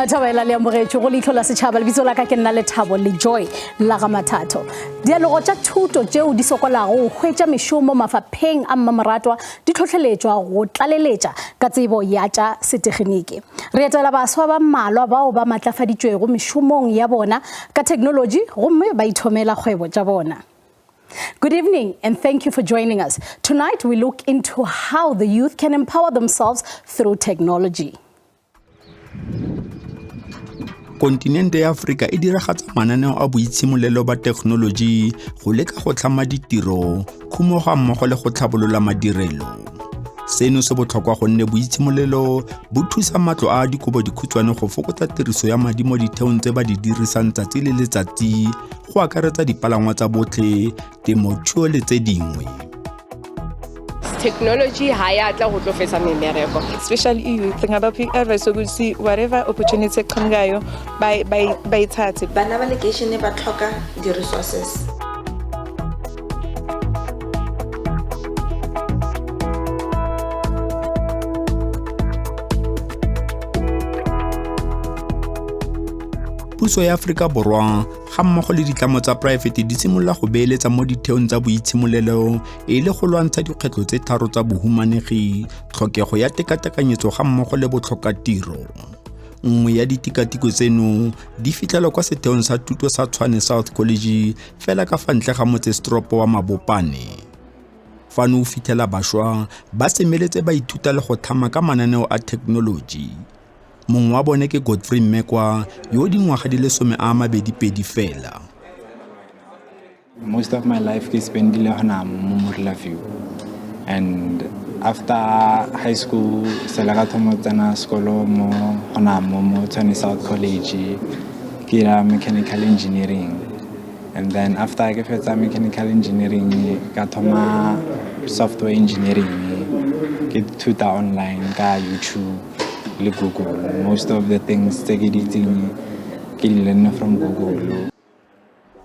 Thabela le amogetšwe go Leihlo la Sechaba lebitso la ka ke nna Lethabo le Joy la ga Mathato. Dialogo tša thuto tšeo di sokolago go hwetša mešomo mafapheng a mmamoratwa di tlhotlheletšwa go tlaleletša ka tsebo ya tša setegeniki. Re etela baswa ba mmalwa bao ba matlafaditšwego mešomong ya bona ka technology gomme ba ithomela kgwebo tša bona. Good evening and thank you for joining us. Tonight we look into how the youth can empower themselves through technology. Kontinente ya Afrika e diragatsa mananeo a boitshimolelo ba technology go leka go tlhama ditiro, khumo ga mmogo le go tlhabolola madirelo. Seno se botlhokwa gonne boitshimolelo bo thusa matlo a dikobo dikhutshwane go fokotsa tiriso ya madi mo ditheong tse ba di dirisang tsatsi le letsatsi go akaretsa dipalangwa tsa botlhe, temothuo le tse dingwe. Technology haya tla go tlofetsa memereko, especially youth ngabe advice ukuthi whatever opportunity ekhangayo bayithathe. Bana ba location ba tlhoka di resources. Puso ya Afrika Borwa ga mmogo le ditlamo tsa private di simolola go beeletsa mo ditheong tsa boitshimolelo e le go lwantsha dikgwetlho tse tharo tsa bohumanegi, tlhokego ya tekatekanyetso ga mmogo le botlhokatiro. Nngwe ya ditikatiko tseno di fitlhelwa kwa setheong sa thuto sa Tshwane South College fela ka fa ntle ga motsesetoropong wa Mabopane. Fano o fitlhela bašwa ba semeletse ba ithuta le go thama ka mananeo a technology. Mongwe wa bone ke Godfrey Mmekwa yo dingwaga di le 22 fela. Most of my life ke spendile hona mo Morlafio, and after high school sela ka thomo tsena sekolo mo hona mo Tshwane South College ke ra mechanical engineering, and then after I fetsa mechanical engineering ka thoma software engineering ke thuta online ka YouTube le Google. Most of the things tse ke di learn from Google.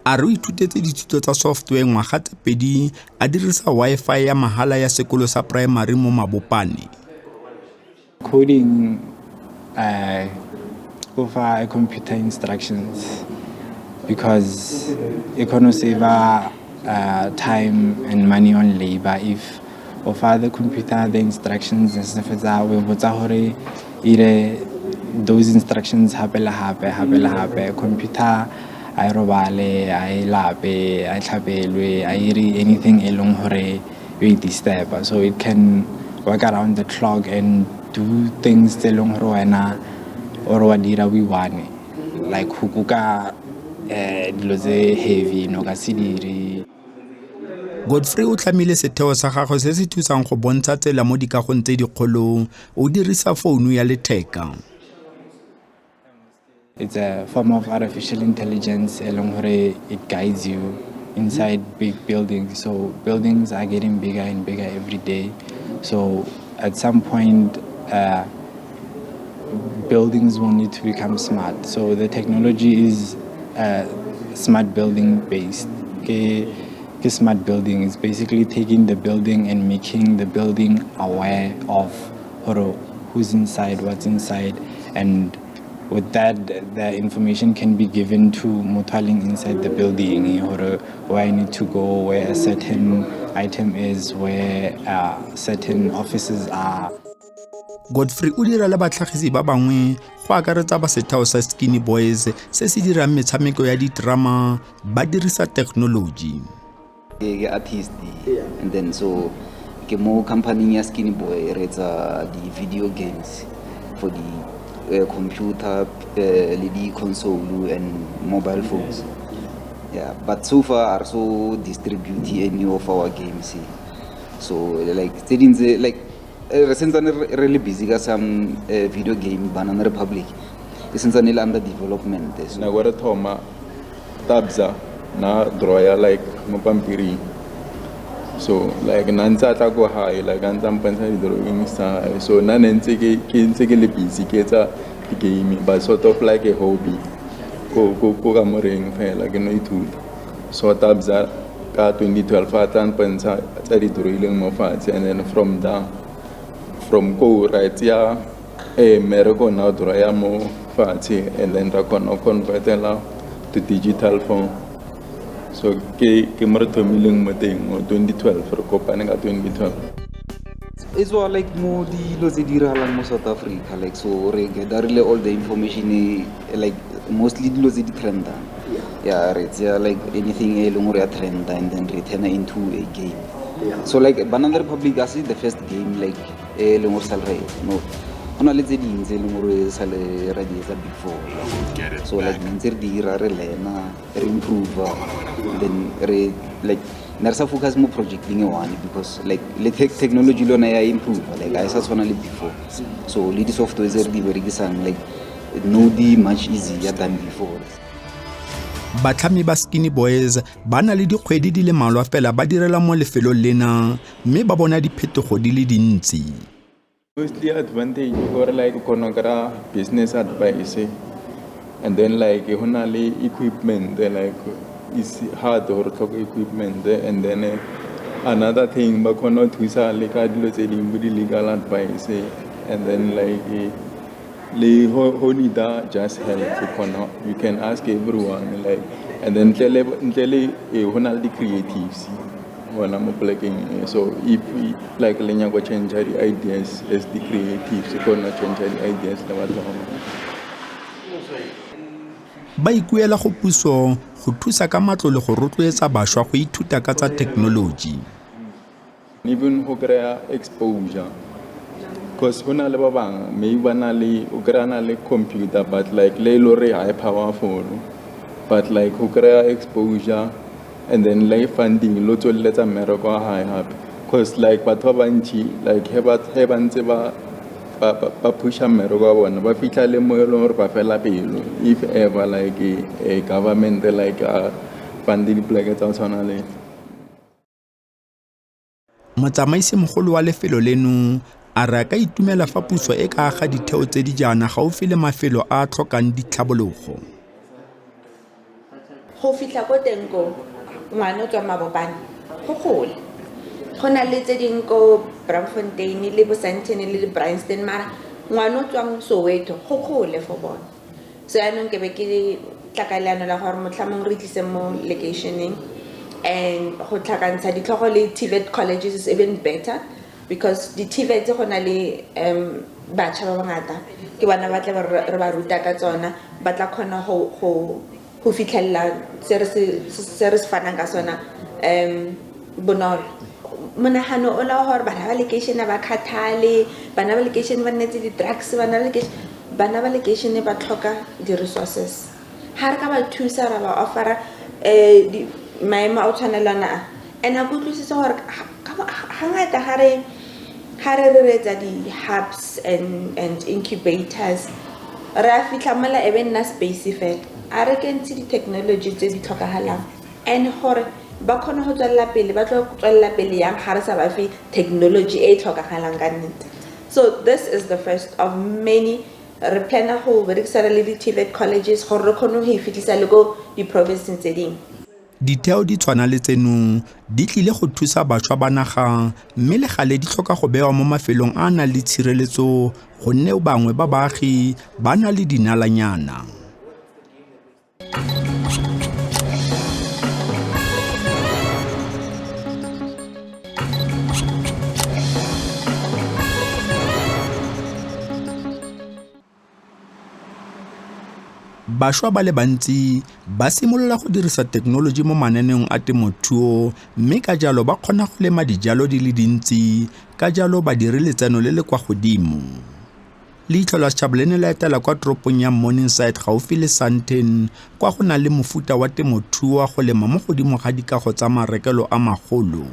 A re ithutetse dithuto tsa software ngwaga tse pedi a dirisa Wi-Fi ya mahala ya sekolo sa primary mo Mabopane. Coding over computer instructions because it can save time and money on labor if offer the computer the instructions and stuff like those instructions hape computer I robale I lape I tlhabelwe I iri anything elong hore we disturb, so it can work around the clock and do things elong hore wena or wa dira we wane like hukuka dilo tse heavy no ka sidiri. Godfrey o tlamile setheo sa gagwe se se thusang go bontsha tsela mo dikagong tse dikgolo o dirisa founu ya letheka. It's a form of artificial intelligence along hore it guides you inside big buildings. So buildings are getting bigger and bigger every day. So at some point buildings will need to become smart. So the technology is smart building based. Smart building is basically taking the building and making the building aware of who's inside, what's inside, and with that the information can be given to motaling inside the building or where I need to go, where a certain item is, where certain offices are. Godfrey o dira le batlhagisi ba bangwe go akaretsa ba setheo sa Skinny Boys se se dirang metshameko ya didrama ba dirisa technology. Artist, and then so ke mo company ya Skinny Boy re tsa di video games for the computer, le di console and mobile phones. Yeah, but so far are so distribute any of our games. So like things like since I'm really busy with some video game Banana Republic. since I'm under development. So. Na gore thoma tabza na drawer like mopampiri. So like nanza tla go high like ntsa mpantsha di drawing sa so na ntse ke le busy ke tsa game but sort of like a hobby. Go ka moreng fela ke no ithuta. So tabza ka 2012 ata mpantsha tsa di drawing mo fatshe and then from go right ya mereko na drawer mo fatshe and then ra kona convertela to digital form. So ke marato milling mo teng mo 2012 re kopane ka 2012. It's all like more the laws that dirahalang mo South Africa, like so re get really all the information like mostly the laws that trend. Yeah, it's like anything elong re trend and then return into a game. So like Banana Republic as the first game like elong salary no. Ona le tse ding tse leng gore sa le radietsa before. So like ntse re dira re lena re improve then re like nersa focus mo projecting one because like le technology lona ya improve like I saw le before. So le di software tse re di berekisang like no di much easier than before. Batlhami ba Skinny Boys ba na le dikgwedi di le malwa fela ba direla mo lefelong lena mme ba bona diphetogo di le dintsi. Mostly advantage or like konogara business advice and then like honali equipment like it's hard or talk equipment and then another thing but kono thusa le ka dilo tse ding budi legal advice and then like le honida just help kono you can ask everyone like and then ntele honali creatives when I'm playing. So if we like lenya go change the ideas as the creatives, gonna change the ideas ba ikuela go puso go thusa ka matlole go rotloetsa bašwa go ithuta ka tsa technology. Even go crea exposure because hona le ba bang maybe bana le o crea na le computer but like Leihlo re high powerful but like go crea exposure and then life funding lo tswelletsa mmereko a high hape because like batho ba bantši like he ba ntse ba pusha mmereko wa bona ba fitlha le mo e leng gore ba fela pelo if ever like a government like funding pleke tsa tshwana le motsamaisi mogolo wa lefelo leno a re ka itumela fa puso e ka aga ditheo tse di jana gaufi le mafelo a tlhokang ditlhabologo go fitla ko teng ko ngwana tswa mabopane go gole go na le tse ding ko Braamfontein le Bosantene le Bryanston mara ngwana tswang Soweto go gole for bona so yaanong ke be ke tlakaleano la gore motlhamong re tlise mo locationing and go tlhakantsha ditlhogo le TVET colleges is even better because the TVET go na le batšha ba bangata ke bana ba tla re ba ruta ka tsona ba tla khona go fitlhella se re fanang ka sona bonolo monahano o la gore bana ba location ba khathale bana ba location ba nnetse di drugs bana ba location ba tlhoka di resources ha re ka ba thusa ra ba offera di maemo a tshwanelana and a go tlositse gore hangata ha re retsa di hubs and incubators ra fitla mala even na space fela a re kentse di technology tse di tlhokagalang and gore ba khona go tswella pele ba tlo tswella pele yang ha re sa ba fe technology e tlhokagalang ka nnete so this is the first of many re plana go berekisa le di TVET colleges gore re khone go ifitlisa le go di provinces tse ding ditheo di tshwana le tseno di tlile go thusa bašwa ba naga mme le gale di tlhoka go bewa mo mafelong a na le tshireletso gonne bangwe ba baagi ba na le dinalanyana bašwa ba le bantsi ba simolola go dirisa thekenoloji mo mananeong a temothuo mme ka jalo ba kgona go lema dijalo di le dintsi ka jalo ba dire letseno le le kwa godimo Leihlo la Sechaba le ne la etela kwa toropong ya Morningside gaufi le Sandton kwa go na le mofuta wa temothuo go lema mo godimo ga dikago tsa marekelo a magolo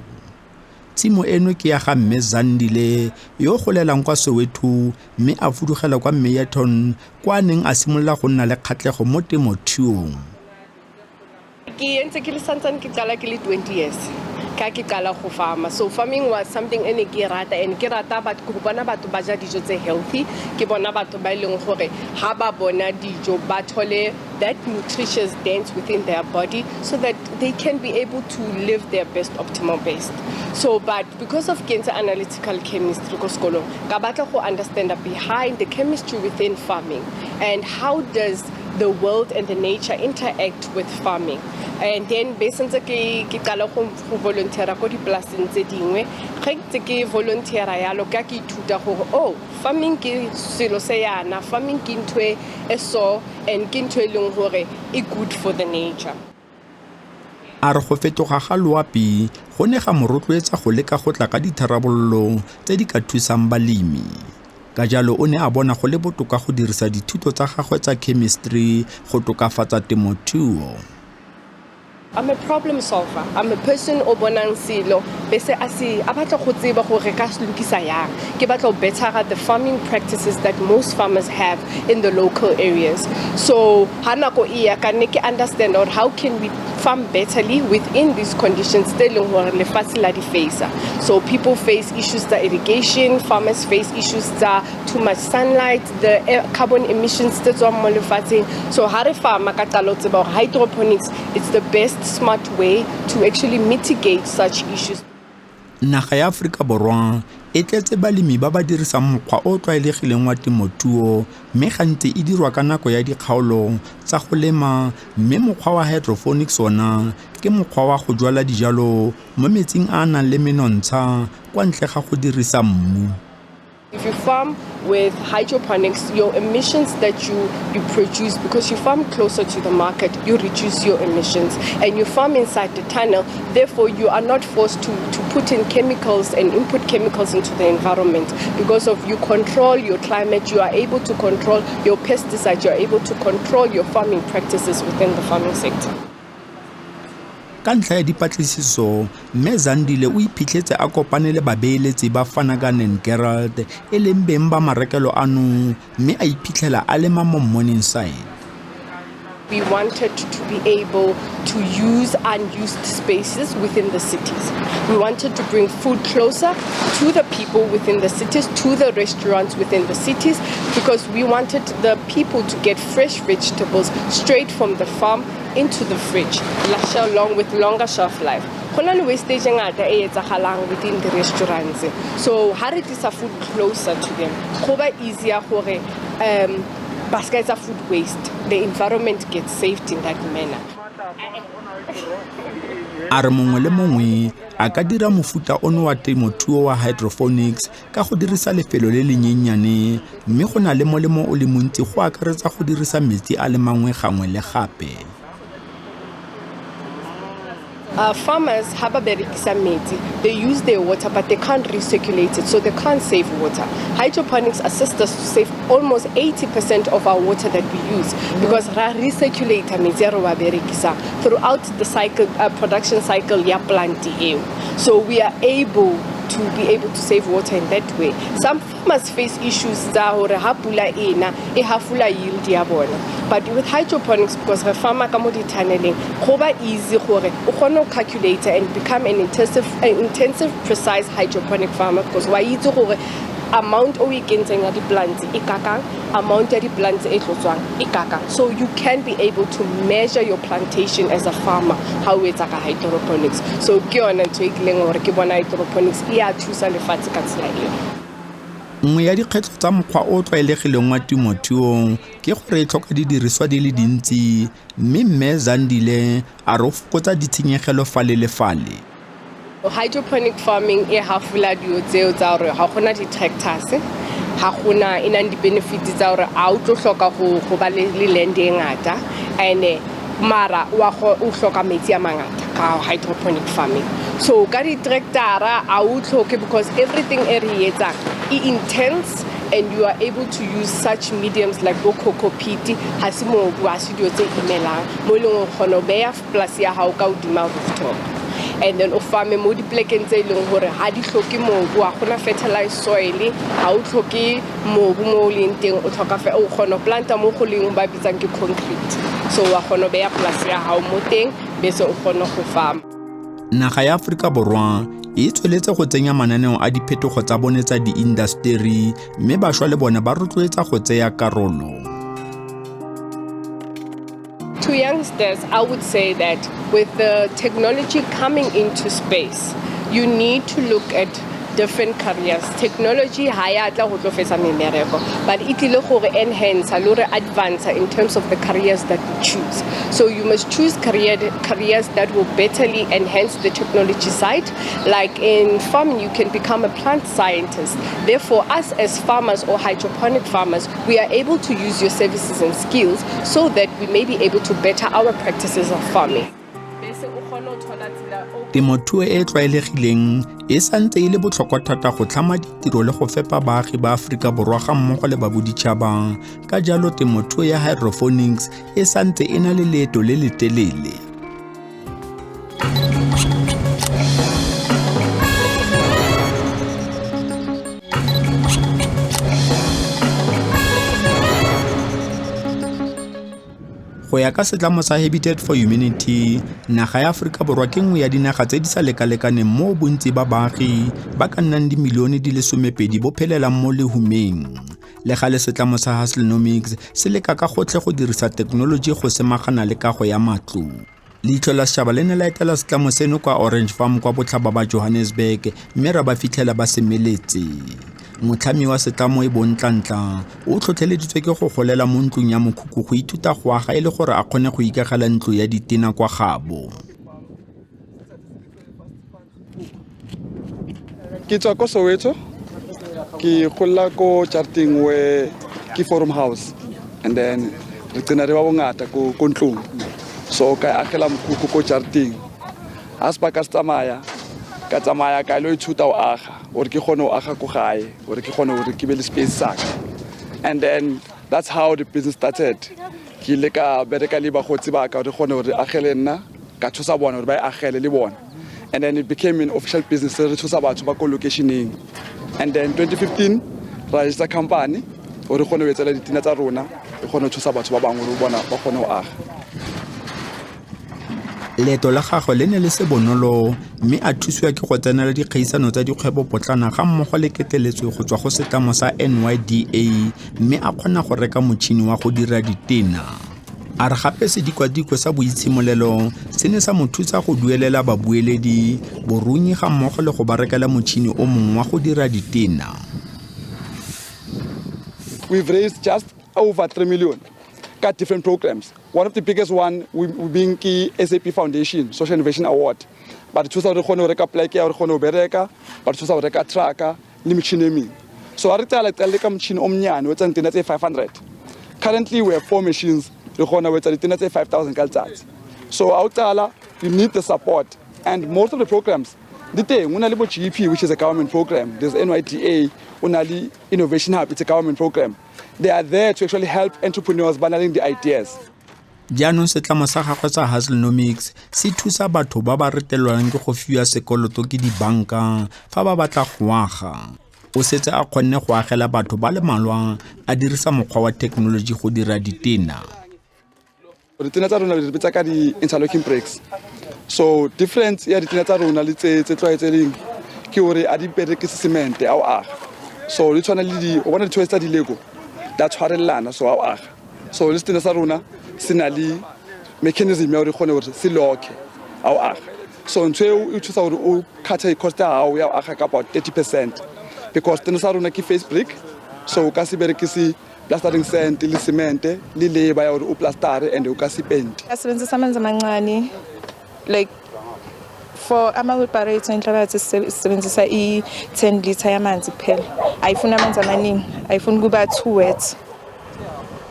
tshimo eno ke ya ga mme Zandile yo golelang kwa Soweto mme a fudugela kwa Meyerton kwa neng a simolola go nna le kgatlhego mo temothuong. Ke ntse ke le santsane ke qala ke le 20 years. Ke qala go farma. So farming was something ene ke rata and ke rata batho go bona batho ba ja dijo tse healthy, ke bona batho ba ileng gore ha ba bona dijo ba thole that nutritious dance within their body so that they can be able to live their best optimal best. So but because of cancer analytical chemistry ko sekolo ka batla go understand behind the chemistry within farming and how does the world and the nature interact with farming. And then basically ke qala go volunteera ko dipolaseng tse dingwe ge ntse ke volunteera yalo ka ke ithuta gore oh farming ke selo se yana, farming ke ntwe e so and ke ntwe leng gore e good for the nature. A re go fetoga ga loapi go ne ga morotloetsa go leka go tla ka ditharabololo tse di ka thusang balemi. Ka jalo o ne a bona go le botoka go dirisa dithuto tsa gagwe tsa chemistry go tokafatsa temothuo. I'm a problem solver. I'm a person o bonang silo bese a batla go tseba gore ka se lokisa yang. Ke batla go better the farming practices that most farmers have in the local areas. So hanako iya ka ne ke understand or how can we farm betterly within these conditions tse leng gore lefatshe la di face. So people face issues that irrigation, farmers face issues that too much sunlight, the carbon emissions tse tswa mo lefatsheng. So ha re farma ka qalo tseba gore hydroponics it's the best smart way to actually mitigate such issues. Naga ya Aforika Borwa e tletse balemi ba ba dirisang mokgwa o tlwaelegileng wa temothuo mme gantsi e dirwa ka nako ya dikgaolo tsa go lema mme mokgwa wa hydroponics ona ke mokgwa wa go jwala dijalo mo metsing a nang le menontsha kwa ntle ga go dirisa mmu. If you farm with hydroponics, your emissions that you produce, because you farm closer to the market, you reduce your emissions. And you farm inside the tunnel, therefore you are not forced to put in chemicals and input chemicals into the environment. Because of you control your climate, you are able to control your pesticides, you are able to control your farming practices within the farming sector. Ka ntlha ya dipatlisiso mme Zandile o iphitlhetse a kopane le babeeletsi ba Flanagan and Gerald e leng beng ba marekelo ano mme a iphitlhela a lema mo Morningside. We wanted to be able to use unused spaces within the cities. We wanted to bring food closer to the people within the cities, to the restaurants within the cities, because we wanted the people to get fresh vegetables straight from the farm into the fridge, along with longer shelf life. Go na le wastage ngata e etsagalang within the restaurants. So ha re tlisa food closer to them, go ba easier gore baskets of food waste, the environment gets saved in that manner. A re mongwe le mongwe a ka dira mofuta ono wa temothuo wa hydroponics ka go dirisa lefelo le le nyenyane mme go na le molemo o le montsi go akaretsa go dirisa metsi a le mangwe gangwe le gape. Farmers have a they use their water but they can't recirculate it, so they can't save water. Hydroponics assist us to save almost 80% of our water that we use because recirculate throughout the cycle, production cycle ya plant. So we are able to save water in that way. Some farmers face issues that yield ya bona. But with hydroponics, because the farmer come to tunneling, it's easy to calculate and become an intensive, precise hydroponic farmer because why amount o ikenteng ya di plants amount ya di plants e tlotswang e so you can be able to measure your plantation as a farmer how it's like a hydroponics. So ke yona ntho e tleng gore ke bona hydroponics e a thusa lefatshe ka tsela eo. Nngwe ya dikgetho tsa mokgwa o tlwaelegileng wa temothuo ke gore e tlhoka didiriswa di le dintsi mme Zandile a re fokotsa ditshenyegelo fale le fale. Hydroponic farming e hafula dio tseo tsa gore ha gona di tractors, ha gona ina di benefits tsa gore a o tlo hloka go ba le land e ngata ene mara wa go hloka metsi a mangata ka hydroponic farming. So ka di tractora a o tlhoke because everything e re etsa e intense and you are able to use such mediums like cocoa peat ha se mo bua se dio tse imelang mo leng go kgona beya plus ya hao ka odima rooftop. and then o farme mo diplekeng tse leng hore ha di hloke mobu a gona fertilized soil ha o hloke mobu mo leng teng o tlhoka fe o kgona planta mo go leng ba bitsang ke concrete so wa kgona be ya polasi ya hao mo teng bese o kgona go farma. Naga ya Afrika Borwa e tsweletse go tsenya mananeo a diphetogo tsa bone tsa diindasteri mme bašwa le bone ba rotloetsa go tseya karolo. To youngsters, I would say that with the technology coming into space, you need to look at different careers. Technology haya tla go tlo fetsa memereko, but it ile go enhance le go advance in terms of the careers that you choose. So you must choose careers that will betterly enhance the technology side. Like in farming, you can become a plant scientist. Therefore, us as farmers or hydroponic farmers, we are able to use your services and skills so that we may be able to better our practices of farming. Temothuo e tlwaelegileng e santse e le botlhokwa thata go tlhama ditiro le go fepa baagi ba Aforika Borwa ga mmogo le ba boditšhaba. Ka jalo temothuo ya hydroponics e santse e na le leeto le le telele. Go ya ka setlamo sa Habitat for Humanity, naga ya Aforika Borwa ke nngwe ya dinaga tse di sa lekalekaneng mo bontsi ba baagi ba ka nnang dimilione di le 12 bo phelelang mo lehumeng. Le gale setlamo sa Hydroponics se leka ka gotlhe go dirisa thekenoloji go semagana le kago ya matlo. Leihlo la Sechaba le ne la etela setlamo seno kwa Orange Farm kwa botlhaba ba Johannesburg mme ra ba fitlhela ba semeletse. Motlhami wa setlamo e Bontlantla o tlhotlheleditswe ke go golela mo ntlong ya mokhukhu go ithuta go aga e le gore a kgone go ikagela ntlo ya ditena kwa gabo. Ke tswa ko Soweto ke gola ko Charting we ke Forum House and then re tsena re ba bongata ko ntlong so ka agela mokhukhu ko Charting as ba ka tsamaya ka lo ithuta o aga or ke gone o aga ko gae or ke gone o re ke be le space saka and then that's how the business started. Ke ile ka bereka le bagotsi ba ka re gone o re agele nna ka thusa bona gore ba agele le bona and then it became an official business re thusa batho ba ko locationeng and then 2015 ra register company o re gone o etsela ditina tsa rona re gone o thusa batho ba bangwe re bona ba gone o aga. Leeto la gagwe le ne le se bonolo mme a thusiwa ke go tsenela dikgaisano tsa dikgwebo potlana ga mmogo le keteletswe go tswa go setlamo sa NYDA mme a kgona go reka motšhini wa go dira ditena. A re gape sedikwadikwe sa boitshimolelo se ne sa mo thusa go duelela babueledi borunyi ga mmogo le go ba rekela motšhini o mongwe wa go dira ditena. We've raised just over 3 million. Got different programs. One of the biggest one we being the SAP Foundation Social Innovation Award. But thusa re khone reka pleke ya re khone bereka, but thusa reka tracker le machine emi. So re tsala ka machine omnyane wetsa ntena tse 500. Currently we have 4 machines re khone wetsa ntena tse 5000 ka letsatsi. So outsala you need the support and most of the programs dite una le bo GP which is a government program. There's NYDA, una le Innovation Hub, it's a government program. They are there to actually help entrepreneurs bundling the ideas. Jaanong setlamo sa gagwe sa Hydroponics se thusa batho ba ba retelwang ke go fiwa sekoloto ke dibanka fa ba batla go aga. O setse a kgonne go agela batho ba le malwa a dirisa mokgwa wa technology go dira ditena. Ditena tsa rona re bitsa ka di interlocking bricks. So difference ya ditena tsa rona le tse tlwaetseng ke hore a di berekise cement a o aga. So le tshwana le di o bona dithoe tsa di Lego da tshwarellana so a o aga. So le ditena tsa rona sinali mechanism ya hore gone hore se loke a o aga. So ntse o thusa hore o cut cost ya hao ya o aga ka about 30% because ditena tsa rona ke face brick so o ka se berekise plastering sand le cement le labor ya hore o plastare and o ka se paint. Asebenzisa amanzi amancane like for ama-operator inhlabathi sisebenzisa i-10 litre yamanzi kuphela. Ayifuni amanzi amaningi, ayifuni kuba too wet.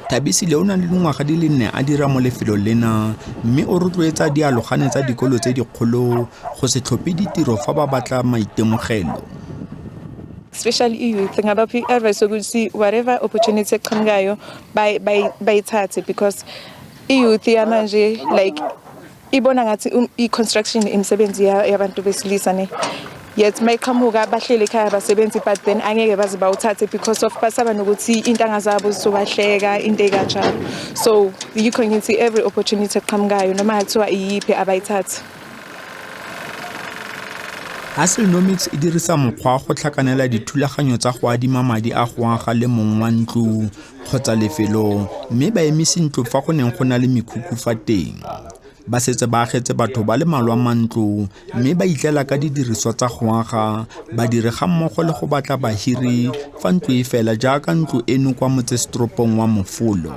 Tabisi le o na le dingwaga di le 4 a dira mo lefelong lena mme o rotloetsa dialogane tsa dikolo tse dikgolo go se tlhophe ditiro fa ba batla maitemogelo. Especially youth, ngabaphi advice ukuthi whatever opportunity eqhamukayo bayithathe because youth yamanje like ibona ngathi i-construction imisebenzi yabantu besilisa ne. Yet mayiqhamuka bahlele ekhaya basebenzi but then angeke baze bawuthathe because of basaba nokuthi intanga zabo zizobahleka into ekanjalo. So i-community every opportunity eqhamukayo noma kuthiwa iyiphi abayithatha. Hustlenomics e dirisa mokgwa go tlhakanela dithulaganyo tsa go adima madi a go aga le mong wa ntlo kgotsa lefelo mme ba emisi ntlo fa go neng go na le mekhukhu fa teng. Ba setse ba agetse batho ba le malwa mantlo mme ba itlela ka didiriswa tsa go aga ba direga mmogo le go batla bahiri fa ntlo e fela jaaka ntlo eno kwa motsesetoropong wa Mofolo.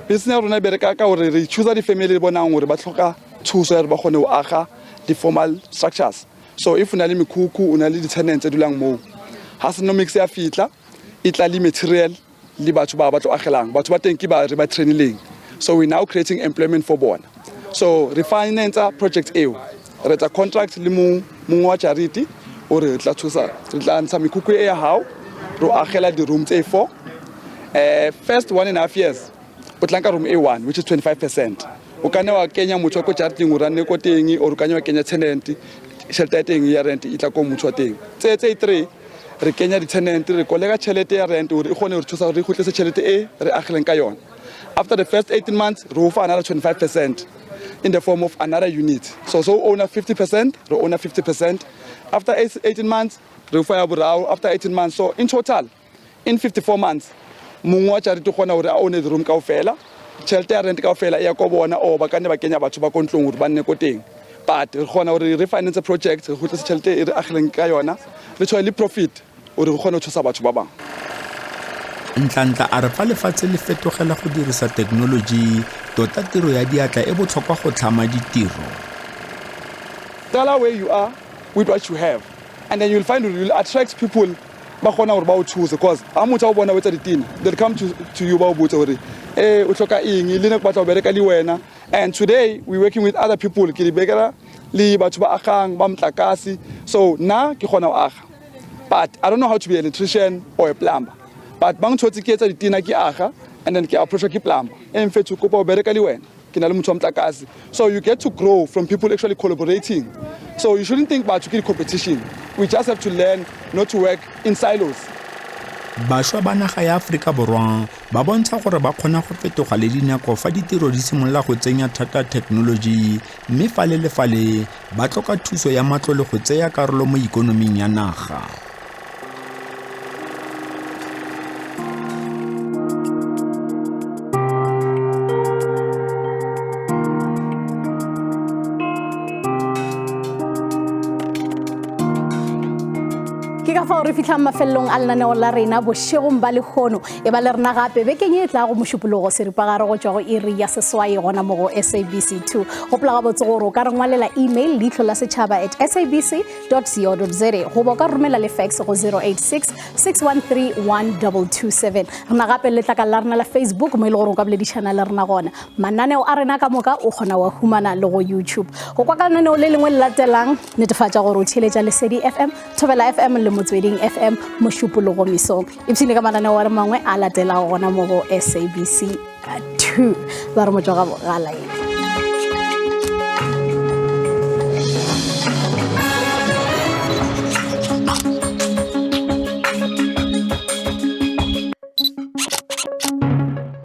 Business ya rona bereka ka hore re choose di family le bonang hore ba tlhoka thuso ya re ba gone o aga di formal structures. So if una le mekhukhu una le di-tenants tse dulang moo, Hustlenomics ya fitla e tla le material le batho ba tlo agelang batho ba teng ke ba re ba training. So we're now creating employment for bona. So refinance project eo re tsa contract le mong wa charity o re tla thusa re tla ntsha mekhukhu e ya hao ro agela di room tse 4. First 1.5 years o tlanka room A1 which is 25%. O kana wa kenya motho ko charting o rane ko teng o kanya wa kenya tenant shelter teng ya rent e tla ko motho teng. Tse 3 re kenya di tenant re kolega chelete ya rent o re gone re thusa re khutlese chelete e re ageleng ka yona. After the first 18 months, we offer another 25% in the form of another unit. So owner 50%, we owner 50%. After 18 months, we offer after 18 months. So in total, in 54 months, mungwa charity khona uri own the room kaofela, shelter rent kaofela ya ko bona o ba kane ba kenya batho ba kontlong uri ba nne ko teng. But re khona uri refinance project, re khutlisa shelter e re ageleng ka yona, le tshoile profit uri re khona ho thusa batho ba bang. Ntlantla a re fa lefatshe le fetogela go dirisa technology tota tiro ya diatla e botlhokwa go tlhama ditiro. Tell her where you are with what you have and then you'll find you'll attract people ba khona gore ba o choose because ha motho a bona wetsa ditina they'll come to you ba o botsa gore o tlhoka eng le ne go batla go bereka le wena. And today we're working with other people ke di bekela le batho ba agang ba mtlakasi so na ke khona o aga but I don't know how to be an electrician or a plumber. But bang tshotse ke etsa ditina ke aga and then ke approach ke plumber en fethu kopa o bereka le wena ke na le motho wa mtlakasi. So you get to grow from people actually collaborating. So you shouldn't think about ke competition. We just have to learn not to work in silos. Bašwa ba naga ya Aforika Borwa ba bontsha gore ba kgona go fetoga le dinako fa ditiro di simolola go tsenya thata technology mme fa le fale ba tloka thuso ya matlole go tseya karolo mo ikonoming ya naga. Fa re fitla mafellong a lenaneo la rena bošegong ba lekgono e ba le rena gape bekeng e tla go mošupologo seripagare go tšwa go iri ya seswai gona mo go SABC2 gopola gabotse gore o ka re ngwalela email leihlo la setšhaba @sabc.co.za goba o ka romela le fax go 086 613 1227 rena gape le tlaka la rena la Facebook mo e le gore o ka boledišana le rena gona mananeo a rena ka moka o kgona wa humana le go YouTube go kwa ka lenaneo le lengwe le latelang netefatša gore o theletša Lesedi FM Thobela FM le Motsweding FM mošupologo mesong ipsine ka mananeo wa re mangwe a latela gona mo go SABC 2 ba re motho ga laele.